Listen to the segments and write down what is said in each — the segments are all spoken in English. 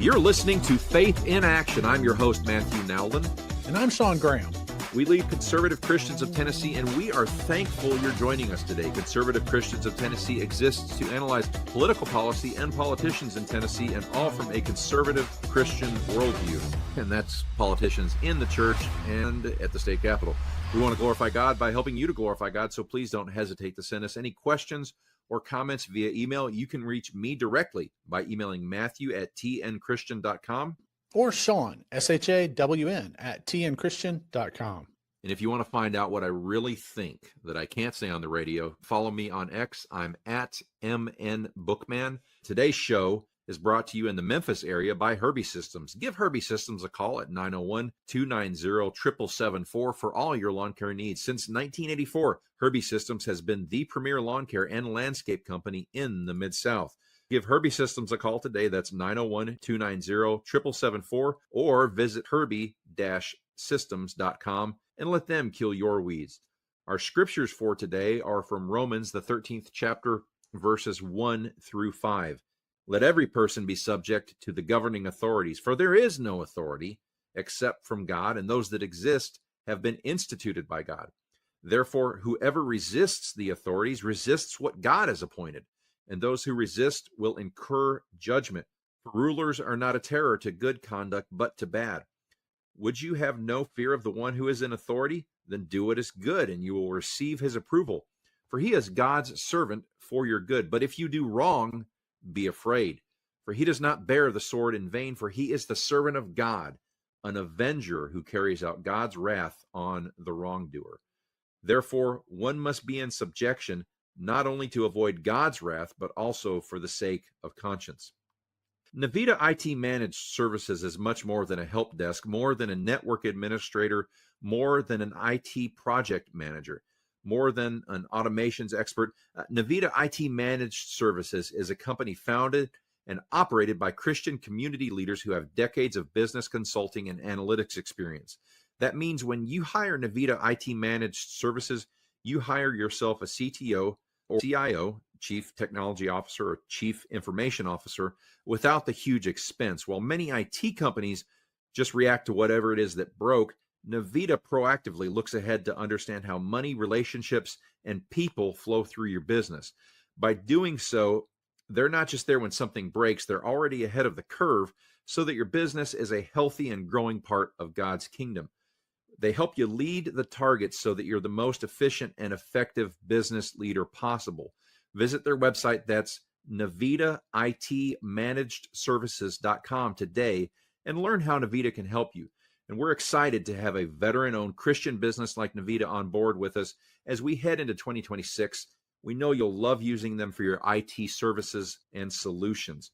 You're listening to Faith in Action. I'm your host, Matthew Nowlin. And I'm Sean Graham. We lead Conservative Christians of Tennessee, and we are thankful you're joining us today. Conservative Christians of Tennessee exists to analyze political policy and politicians in Tennessee, and all from a conservative Christian worldview. And that's politicians in the church and at the state capitol. We want to glorify God by helping you to glorify God, so please don't hesitate to send us any questions or comments via email. You can reach me directly by emailing matthew@tnchristian.com. Or Sean, SHAWN, @tnchristian.com. And if you want to find out what I really think that I can't say on the radio, follow me on X. I'm @MNBookman. Today's show is brought to you in the Memphis area by Herbi-Systems. Give Herbi-Systems a call at 901-290-7774 for all your lawn care needs. Since 1984, Herbi-Systems has been the premier lawn care and landscape company in the Mid-South. Give Herbi-Systems a call today. That's 901-290-7774, or visit Herbi-Systems.com and let them kill your weeds. Our scriptures for today are from Romans, the 13th chapter, verses 1 through 5. Let every person be subject to the governing authorities, for there is no authority except from God, and those that exist have been instituted by God. Therefore, whoever resists the authorities resists what God has appointed, and those who resist will incur judgment. For rulers are not a terror to good conduct, but to bad. Would you have no fear of the one who is in authority? Then do what is good, and you will receive his approval. For he is God's servant for your good. But if you do wrong, be afraid. For he does not bear the sword in vain, for he is the servant of God, an avenger who carries out God's wrath on the wrongdoer. Therefore, one must be in subjection, not only to avoid God's wrath, but also for the sake of conscience. Navita IT Managed Services is much more than a help desk, more than a network administrator, more than an IT project manager, more than an automations expert. Navita IT Managed Services is a company founded and operated by Christian community leaders who have decades of business consulting and analytics experience. That means when you hire Navita IT Managed Services, you hire yourself a CTO or CIO, Chief Technology Officer or Chief Information Officer, without the huge expense. While many IT companies just react to whatever it is that broke, Navita proactively looks ahead to understand how money, relationships, and people flow through your business. By doing so, they're not just there when something breaks, they're already ahead of the curve so that your business is a healthy and growing part of God's kingdom. They help you lead the targets so that you're the most efficient and effective business leader possible. Visit their website, that's NavitaITManagedServices.com today, and learn how Navita can help you. And we're excited to have a veteran-owned Christian business like Navita on board with us as we head into 2026. We know you'll love using them for your IT services and solutions.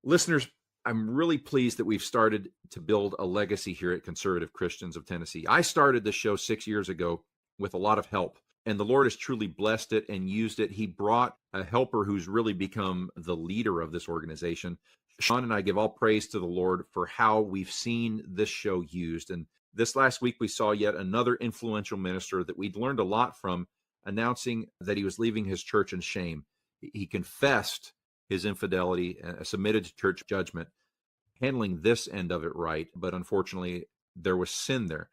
Listeners, I'm really pleased that we've started to build a legacy here at Conservative Christians of Tennessee. I started this show 6 years ago with a lot of help, and the Lord has truly blessed it and used it. He brought a helper who's really become the leader of this organization. Sean and I give all praise to the Lord for how we've seen this show used. And this last week, we saw yet another influential minister that we'd learned a lot from, announcing that he was leaving his church in shame. He confessed his infidelity, submitted to church judgment, handling this end of it right. But unfortunately, there was sin there.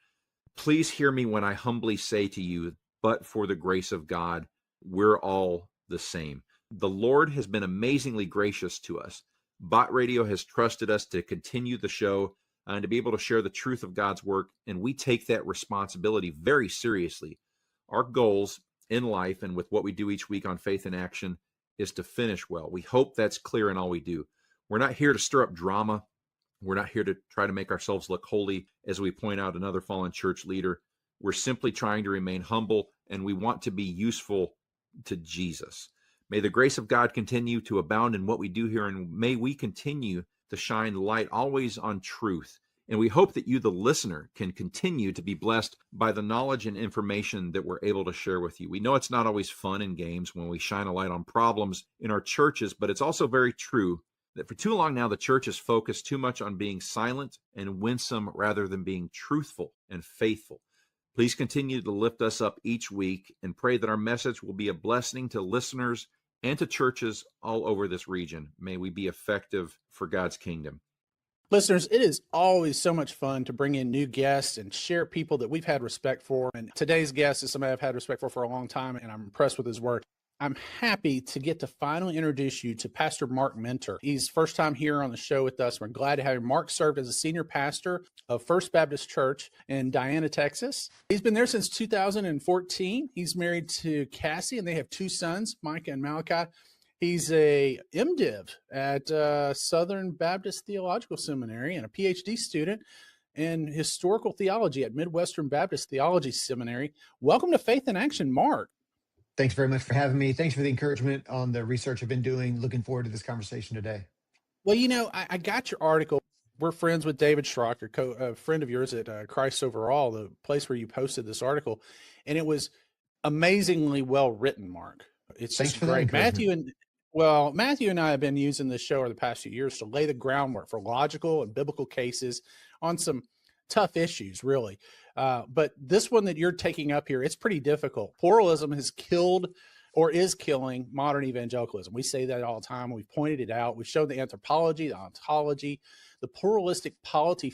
Please hear me when I humbly say to you, but for the grace of God, we're all the same. The Lord has been amazingly gracious to us. Bot Radio has trusted us to continue the show and to be able to share the truth of God's work, and we take that responsibility very seriously. Our goals in life and with what we do each week on Faith in Action is to finish well. We hope that's clear in all we do. We're not here to stir up drama. We're not here to try to make ourselves look holy, as we point out another fallen church leader. We're simply trying to remain humble, and we want to be useful to Jesus. May the grace of God continue to abound in what we do here, and may we continue to shine light always on truth. And we hope that you, the listener, can continue to be blessed by the knowledge and information that we're able to share with you. We know it's not always fun and games when we shine a light on problems in our churches, but it's also very true that for too long now, the church has focused too much on being silent and winsome rather than being truthful and faithful. Please continue to lift us up each week and pray that our message will be a blessing to listeners and to churches all over this region. May we be effective for God's kingdom. Listeners, it is always so much fun to bring in new guests and share people that we've had respect for. And today's guest is somebody I've had respect for a long time, and I'm impressed with his work. I'm happy to get to finally introduce you to Pastor Marc Minter. He's first time here on the show with us. We're glad to have him. Marc served as a senior pastor of First Baptist Church in Diana, Texas. He's been there since 2014. He's married to Cassie, and they have two sons, Micah and Malachi. He's a MDiv at Southern Baptist Theological Seminary and a PhD student in historical theology at Midwestern Baptist Theology Seminary. Welcome to Faith in Action, Marc. Thanks very much for having me. Thanks for the encouragement on the research I've been doing. Looking forward to this conversation today. Well, you know, I got your article. We're friends with David Schrock, a friend of yours at Christ Overall, the place where you posted this article. And it was amazingly well written, Marc. It's Thanks just for great. that Matthew and I have been using this show over the past few years to lay the groundwork for logical and biblical cases on some tough issues, really. But this one that you're taking up here, it's pretty difficult. Pluralism has killed or is killing modern evangelicalism. We say that all the time. We've pointed it out. We've shown the anthropology, the ontology, the pluralistic polity,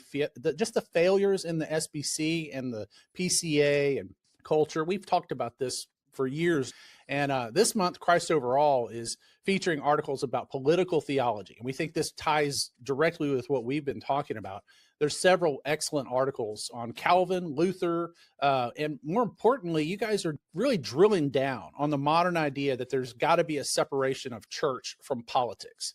just the failures in the SBC and the PCA and culture. We've talked about this for years. And this month, Christ Overall is featuring articles about political theology. And we think this ties directly with what we've been talking about. There's several excellent articles on Calvin, Luther, and more importantly, you guys are really drilling down on the modern idea that there's got to be a separation of church from politics.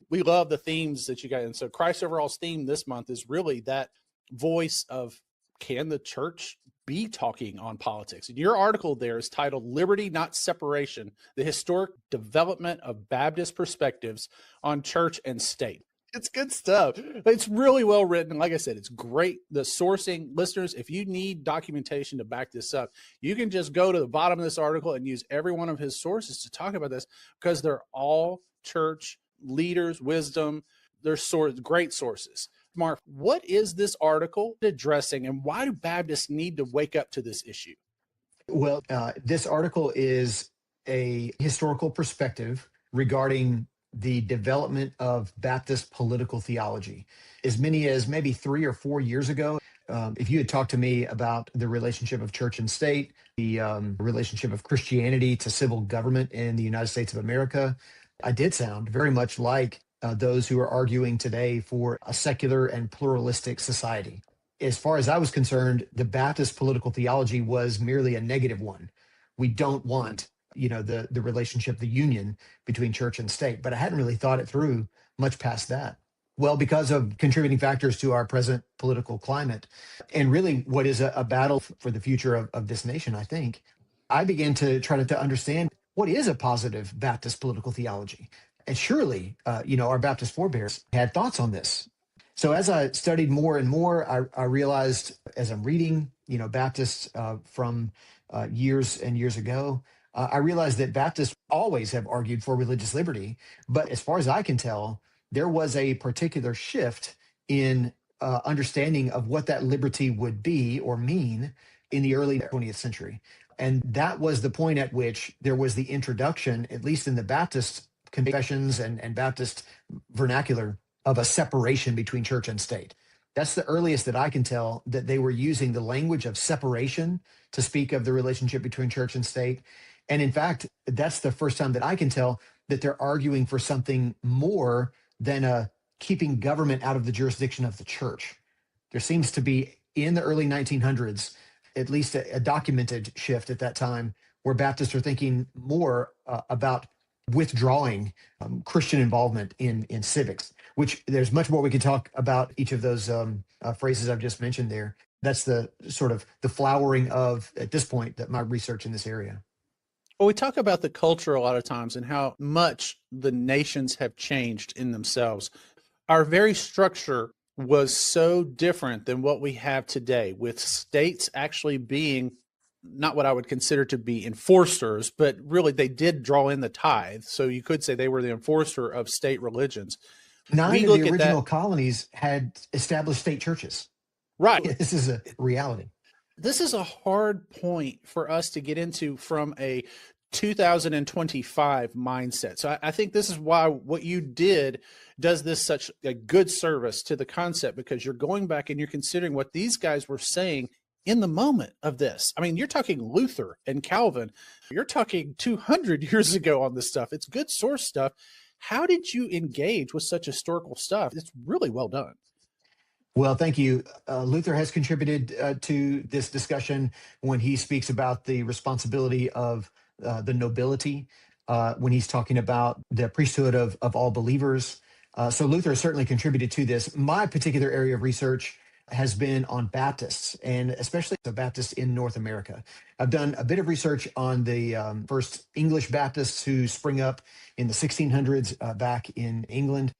We love the themes that you guys, and so Christ Overall's theme this month is really that voice of, can the church be talking on politics? And your article there is titled Liberty, Not Separation, the Historic Development of Baptist Perspectives on Church and State. It's good stuff. It's really well written. Like I said, it's great. The sourcing, listeners, if you need documentation to back this up, you can just go to the bottom of this article and use every one of his sources to talk about this, because they're all church leaders, wisdom. They're great sources. Marc, what is this article addressing, and why do Baptists need to wake up to this issue? Well, this article is a historical perspective regarding the development of Baptist political theology. As many as maybe 3 or 4 years ago, if you had talked to me about the relationship of church and state, the relationship of Christianity to civil government in the United States of America, I did sound very much like those who are arguing today for a secular and pluralistic society. As far as I was concerned, the Baptist political theology was merely a negative one. We don't want, the relationship, the union between church and state. But I hadn't really thought it through much past that. Well, because of contributing factors to our present political climate, and really what is a battle for the future of this nation, I think, I began to try to understand what is a positive Baptist political theology. And surely, our Baptist forebears had thoughts on this. So as I studied more and more, I realized, as I'm reading, Baptists from years and years ago, I realized that Baptists always have argued for religious liberty. But as far as I can tell, there was a particular shift in understanding of what that liberty would be or mean in the early 20th century. And that was the point at which there was the introduction, at least in the Baptist confessions and Baptist vernacular, of a separation between church and state. That's the earliest that I can tell that they were using the language of separation to speak of the relationship between church and state. And in fact, that's the first time that I can tell that they're arguing for something more than keeping government out of the jurisdiction of the church. There seems to be, in the early 1900s, at least a documented shift at that time, where Baptists are thinking more about withdrawing Christian involvement in civics, which there's much more we could talk about each of those phrases I've just mentioned there. That's the sort of the flowering of, at this point, that my research in this area. Well, we talk about the culture a lot of times and how much the nations have changed in themselves. Our very structure was so different than what we have today, with states actually being not what I would consider to be enforcers, but really they did draw in the tithe. So you could say they were the enforcer of state religions. 9 of the original colonies had established state churches. Right. This is a reality. This is a hard point for us to get into from a 2025 mindset. So I think this is why what you did does this such a good service to the concept, because you're going back and you're considering what these guys were saying in the moment of this. I mean, you're talking Luther and Calvin. You're talking 200 years ago on this stuff. It's good source stuff. How did you engage with such historical stuff? It's really well done. Well, thank you. Luther has contributed to this discussion when he speaks about the responsibility of the nobility, when he's talking about the priesthood of all believers. So Luther has certainly contributed to this. My particular area of research has been on Baptists, and especially the Baptists in North America. I've done a bit of research on the first English Baptists who spring up in the 1600s back in England.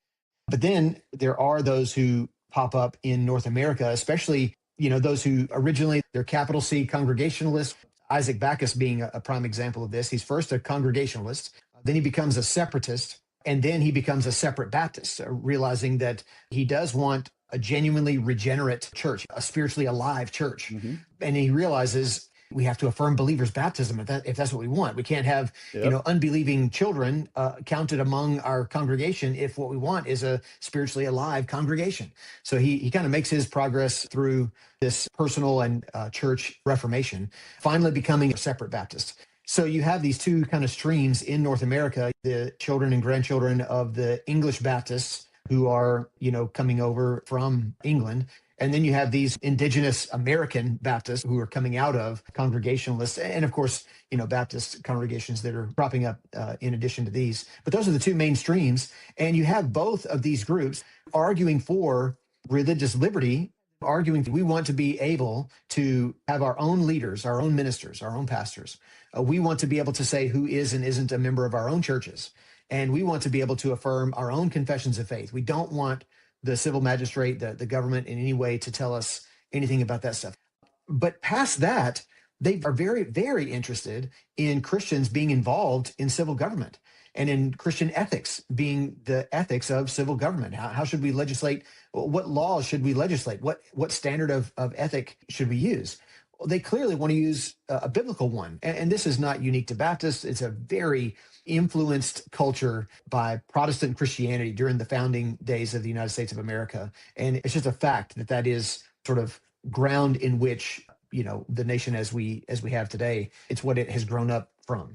But then there are those who pop up in North America, especially, those who originally, they're capital C Congregationalists. Isaac Backus being a prime example of this. He's first a Congregationalist, then he becomes a Separatist, and then he becomes a Separate Baptist, realizing that he does want a genuinely regenerate church, a spiritually alive church. Mm-hmm. And he realizes we have to affirm believers' baptism if that's what we want. We can't have unbelieving children counted among our congregation if what we want is a spiritually alive congregation. So he kind of makes his progress through this personal and church reformation, finally becoming a Separate Baptist. So you have these two kind of streams in North America, the children and grandchildren of the English Baptists who are, coming over from England. And then you have these indigenous American Baptists who are coming out of Congregationalists. And of course, Baptist congregations that are cropping up in addition to these. But those are the two main streams. And you have both of these groups arguing for religious liberty, arguing we want to be able to have our own leaders, our own ministers, our own pastors. We want to be able to say who is and isn't a member of our own churches. And we want to be able to affirm our own confessions of faith. We don't want the civil magistrate, the government in any way to tell us anything about that stuff. But past that, they are very, very interested in Christians being involved in civil government and in Christian ethics being the ethics of civil government. How should we legislate? What laws should we legislate? What standard of ethic should we use? Well, they clearly want to use a biblical one. And this is not unique to Baptists. It's a very influenced culture by Protestant Christianity during the founding days of the United States of America. And it's just a fact that is sort of ground in which, the nation as we have today, it's what it has grown up from.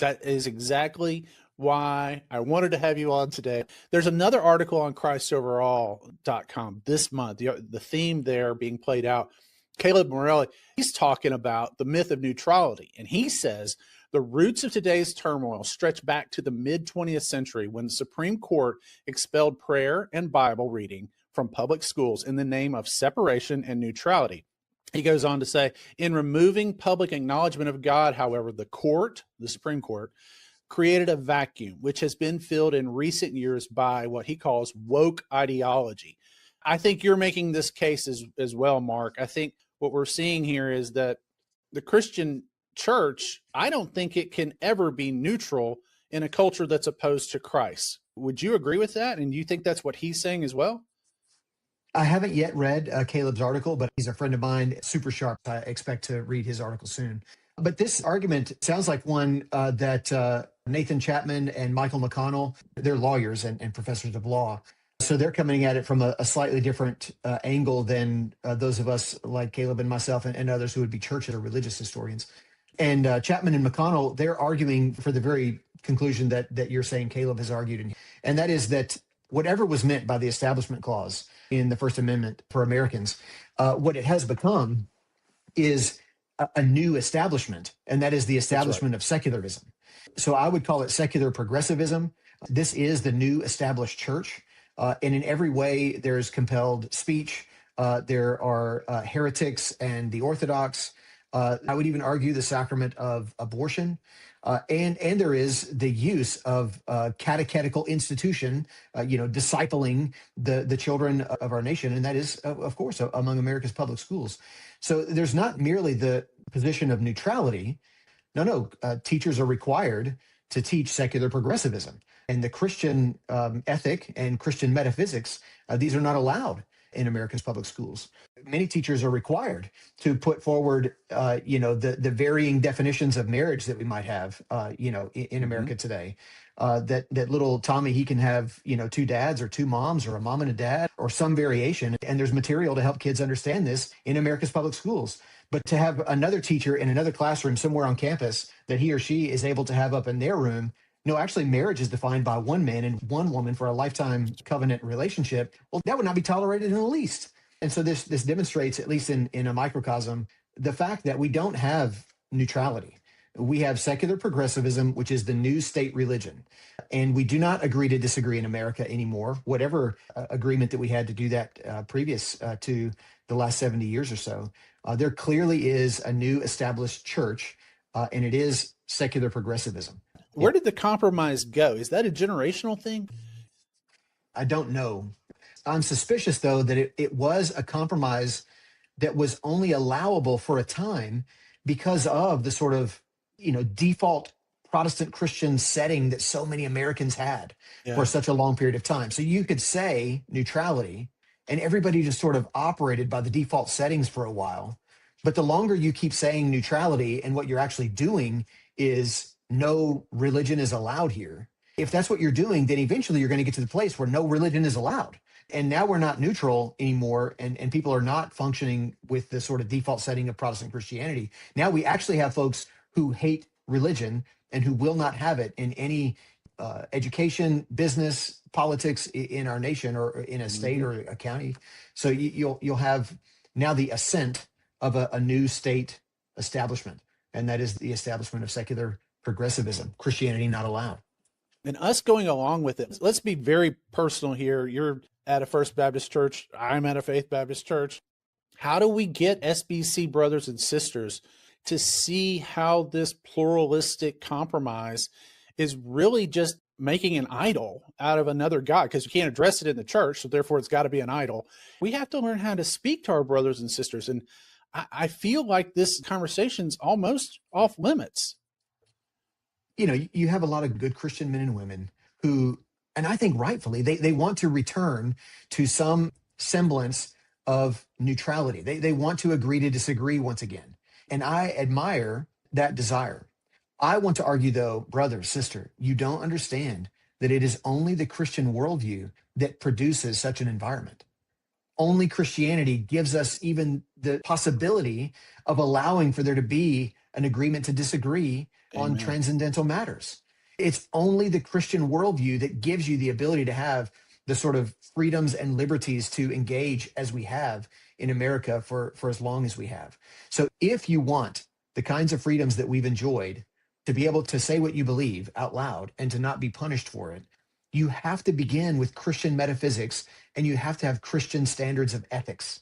That is exactly why I wanted to have you on today. There's another article on ChristOverall.com this month, the theme there being played out. Caleb Morelli, he's talking about the myth of neutrality. And he says the roots of today's turmoil stretch back to the mid-20th century when the Supreme Court expelled prayer and Bible reading from public schools in the name of separation and neutrality. He goes on to say, in removing public acknowledgement of God, however, the Supreme Court, created a vacuum, which has been filled in recent years by what he calls woke ideology. I think you're making this case as well, Mark. I think what we're seeing here is that the Christian church, I don't think it can ever be neutral in a culture that's opposed to Christ. Would you agree with that? And do you think that's what he's saying as well? I haven't yet read Caleb's article, but he's a friend of mine, super sharp. I expect to read his article soon. But this argument sounds like one that Nathan Chapman and Michael McConnell, they're lawyers and professors of law. So they're coming at it from a slightly different angle than those of us like Caleb and myself and others who would be church or religious historians. And Chapman and McConnell, they're arguing for the very conclusion that you're saying Caleb has argued. And that is that whatever was meant by the Establishment Clause in the First Amendment for Americans, what it has become is a new establishment, and that is the establishment of secularism. So I would call it secular progressivism. This is the new established church. And in every way, there's compelled speech. There are heretics and the Orthodox. I would even argue the sacrament of abortion. And there is the use of catechetical institution, discipling the children of our nation. And that is, of course, among America's public schools. So there's not merely the position of neutrality. No, teachers are required to teach secular progressivism. And the Christian ethic and Christian metaphysics, these are not allowed in America's public schools. Many teachers are required to put forward, the varying definitions of marriage that we might have, in America today. That little Tommy, he can have, two dads or two moms or a mom and a dad or some variation. And there's material to help kids understand this in America's public schools. But to have another teacher in another classroom somewhere on campus that he or she is able to have up in their room, no, actually marriage is defined by one man and one woman for a lifetime covenant relationship. Well, that would not be tolerated in the least. And so this demonstrates, at least in a microcosm, the fact that we don't have neutrality. We have secular progressivism, which is the new state religion. And we do not agree to disagree in America anymore, whatever agreement that we had to do that previous to the last 70 years or so. There clearly is a new established church, and it is secular progressivism. Where did the compromise go? Is that a generational thing? I don't know. I'm suspicious, though, that it was a compromise that was only allowable for a time because of the sort of, default Protestant Christian setting that so many Americans had for such a long period of time. So you could say neutrality, and everybody just sort of operated by the default settings for a while. But the longer you keep saying neutrality and what you're actually doing is no religion is allowed here, if that's what you're doing, then eventually you're going to get to the place where no religion is allowed. And now we're not neutral anymore, and people are not functioning with the sort of default setting of Protestant Christianity. Now we actually have folks who hate religion and who will not have it in any education, business, politics in our nation or in a state or a county. So you'll have now the ascent of a new state establishment, and that is the establishment of secular progressivism, Christianity not allowed. And us going along with it, let's be very personal here. You're at a First Baptist church. I'm at a Faith Baptist church. How do we get SBC brothers and sisters to see how this pluralistic compromise is really just making an idol out of another God? Because you can't address it in the church, so therefore it's got to be an idol. We have to learn how to speak to our brothers and sisters. And I feel like this conversation's almost off limits. You have a lot of good Christian men and women who, and I think rightfully, they want to return to some semblance of neutrality. They want to agree to disagree once again. And I admire that desire. I want to argue, though, brother, sister, you don't understand that it is only the Christian worldview that produces such an environment. Only Christianity gives us even the possibility of allowing for there to be an agreement to disagree on transcendental matters. It's only the Christian worldview that gives you the ability to have the sort of freedoms and liberties to engage as we have in America for as long as we have. So if you want the kinds of freedoms that we've enjoyed, to be able to say what you believe out loud and to not be punished for it, you have to begin with Christian metaphysics, and you have to have Christian standards of ethics.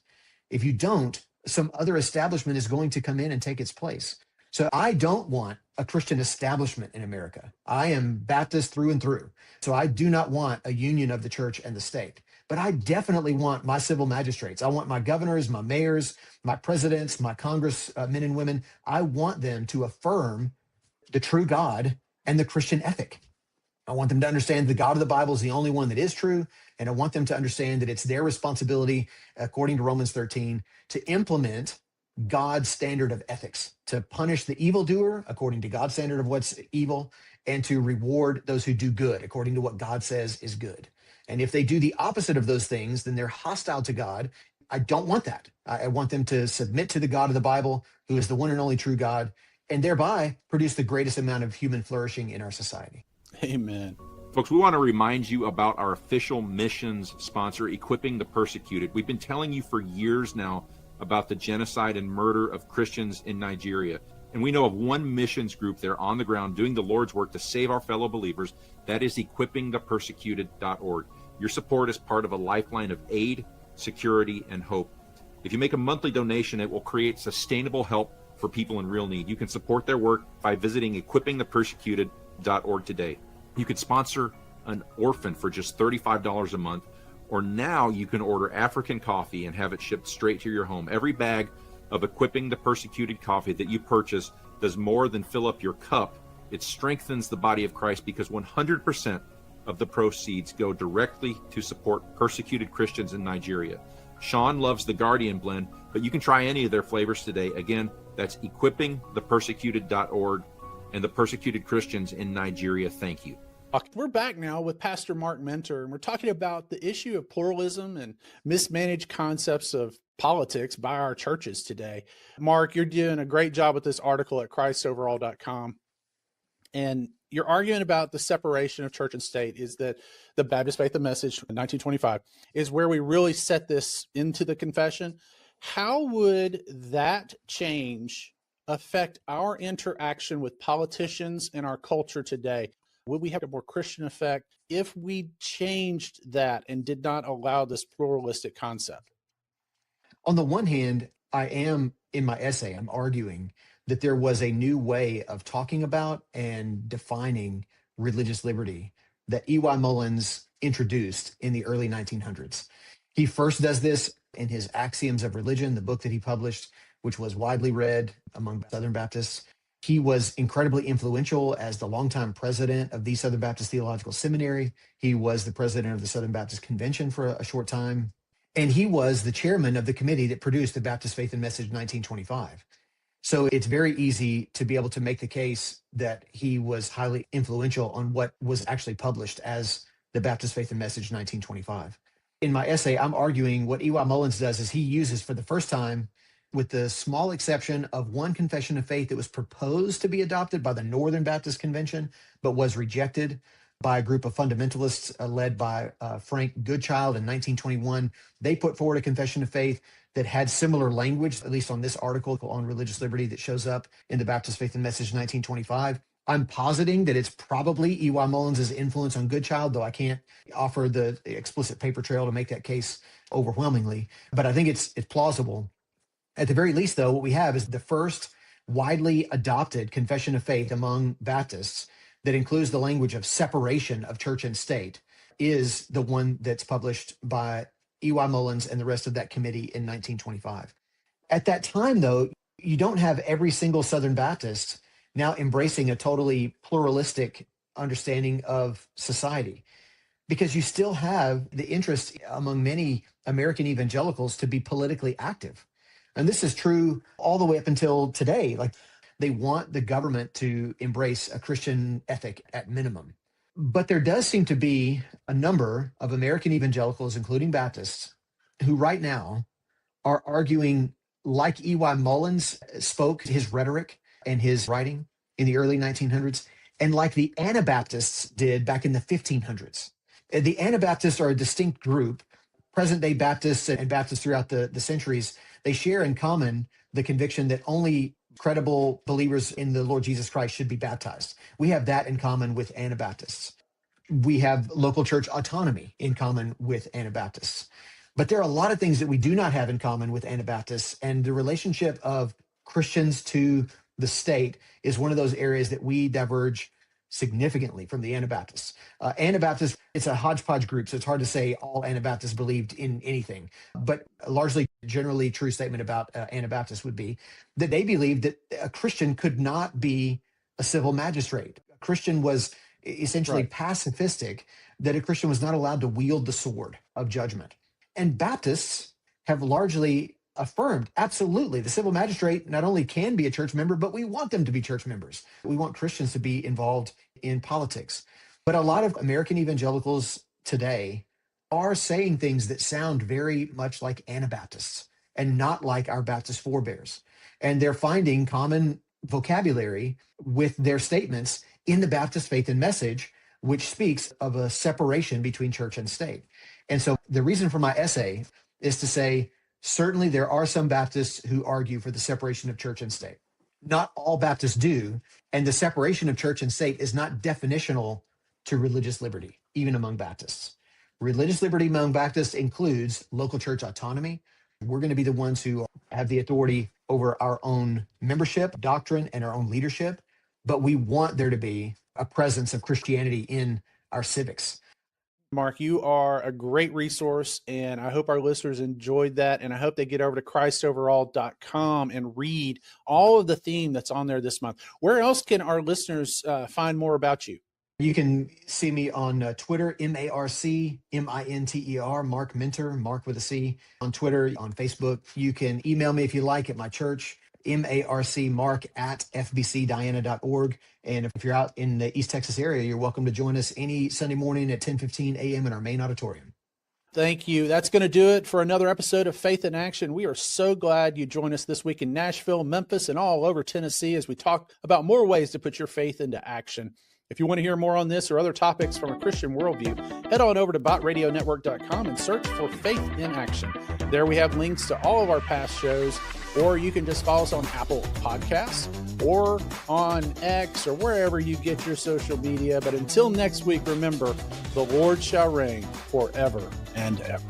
If you don't, some other establishment is going to come in and take its place. So I don't want a Christian establishment in America. I am Baptist through and through. So I do not want a union of the church and the state. But I definitely want my civil magistrates. I want my governors, my mayors, my presidents, my Congress men and women. I want them to affirm the true God and the Christian ethic. I want them to understand the God of the Bible is the only one that is true. And I want them to understand that it's their responsibility, according to Romans 13, to implement God's standard of ethics, to punish the evildoer according to God's standard of what's evil, and to reward those who do good according to what God says is good. And if they do the opposite of those things, then they're hostile to God. I don't want that. I want them to submit to the God of the Bible, who is the one and only true God, and thereby produce the greatest amount of human flourishing in our society. Amen. Folks, we want to remind you about our official missions sponsor, Equipping the Persecuted. We've been telling you for years now about the genocide and murder of Christians in Nigeria. And we know of one missions group there on the ground doing the Lord's work to save our fellow believers. That is equippingthepersecuted.org. Your support is part of a lifeline of aid, security, and hope. If you make a monthly donation, it will create sustainable help for people in real need. You can support their work by visiting equippingthepersecuted.org today. You could sponsor an orphan for just $35 a month, or now you can order African coffee and have it shipped straight to your home. Every bag of Equipping the Persecuted coffee that you purchase does more than fill up your cup. It strengthens the body of Christ because 100% of the proceeds go directly to support persecuted Christians in Nigeria. Sean loves the Guardian blend, but you can try any of their flavors today. Again, that's equippingthepersecuted.org, and the persecuted Christians in Nigeria thank you. We're back now with Pastor Marc Minter, and we're talking about the issue of pluralism and mismanaged concepts of politics by our churches today. Marc, you're doing a great job with this article at christoverall.com. And you're arguing about the separation of church and state is that the Baptist Faith and Message in 1925 is where we really set this into the confession. How would that change affect our interaction with politicians in our culture today? Would we have a more Christian effect if we changed that and did not allow this pluralistic concept? On the one hand, I am in my essay, I'm arguing that there was a new way of talking about and defining religious liberty that E.Y. Mullins introduced in the early 1900s. He first does this in his Axioms of Religion, the book that he published, which was widely read among Southern Baptists. He was incredibly influential as the longtime president of the Southern Baptist Theological Seminary. He was the president of the Southern Baptist Convention for a short time. And he was the chairman of the committee that produced the Baptist Faith and Message 1925. So it's very easy to be able to make the case that he was highly influential on what was actually published as the Baptist Faith and Message 1925. In my essay, I'm arguing what E.Y. Mullins does is he uses for the first time, with the small exception of one confession of faith that was proposed to be adopted by the Northern Baptist Convention, but was rejected by a group of fundamentalists led by Frank Goodchild in 1921. They put forward a confession of faith that had similar language, at least on this article on religious liberty that shows up in the Baptist Faith and Message 1925. I'm positing that it's probably E.Y. Mullins' influence on Goodchild, though I can't offer the explicit paper trail to make that case overwhelmingly. But I think it's plausible. At the very least, though, what we have is the first widely adopted confession of faith among Baptists that includes the language of separation of church and state is the one that's published by E.Y. Mullins and the rest of that committee in 1925. At that time, though, you don't have every single Southern Baptist now embracing a totally pluralistic understanding of society, because you still have the interest among many American evangelicals to be politically active. And this is true all the way up until today. Like, they want the government to embrace a Christian ethic at minimum. But there does seem to be a number of American evangelicals, including Baptists, who right now are arguing like E.Y. Mullins spoke his rhetoric and his writing in the early 1900s, and like the Anabaptists did back in the 1500s. The Anabaptists are a distinct group. Present-day Baptists and Baptists throughout the centuries, they share in common the conviction that only credible believers in the Lord Jesus Christ should be baptized. We have that in common with Anabaptists. We have local church autonomy in common with Anabaptists. But there are a lot of things that we do not have in common with Anabaptists, and the relationship of Christians to the state is one of those areas that we diverge significantly from the Anabaptists. Anabaptists, it's a hodgepodge group, so it's hard to say all Anabaptists believed in anything. But a largely generally true statement about Anabaptists would be that they believed that a Christian could not be a civil magistrate. A Christian was essentially pacifistic, that a Christian was not allowed to wield the sword of judgment. And Baptists have largely affirmed, absolutely, the civil magistrate not only can be a church member, but we want them to be church members. We want Christians to be involved in politics. But a lot of American evangelicals today are saying things that sound very much like Anabaptists and not like our Baptist forebears. And they're finding common vocabulary with their statements in the Baptist Faith and Message, which speaks of a separation between church and state. And so the reason for my essay is to say, certainly there are some Baptists who argue for the separation of church and state. Not all Baptists do, and the separation of church and state is not definitional to religious liberty, even among Baptists. Religious liberty among Baptists includes local church autonomy. We're going to be the ones who have the authority over our own membership, doctrine, and our own leadership, but we want there to be a presence of Christianity in our civics. Marc, you are a great resource, and I hope our listeners enjoyed that, and I hope they get over to christoverall.com and read all of the theme that's on there this month. Where else can our listeners find more about you? You can see me on Twitter, MarcMinter, Marc Minter, Mark with a C, on Twitter, on Facebook. You can email me if you like at my church, marcmark@fbcdiana.org. And if you're out in the East Texas area, you're welcome to join us any Sunday morning at 10:15 a.m. in our main auditorium. Thank you. That's going to do it for another episode of Faith in Action. We are so glad you joined us this week in Nashville, Memphis, and all over Tennessee as we talk about more ways to put your faith into action. If you want to hear more on this or other topics from a Christian worldview, head on over to botradionetwork.com and search for Faith in Action. There we have links to all of our past shows, or you can just follow us on Apple Podcasts or on X or wherever you get your social media. But until next week, remember, the Lord shall reign forever and ever.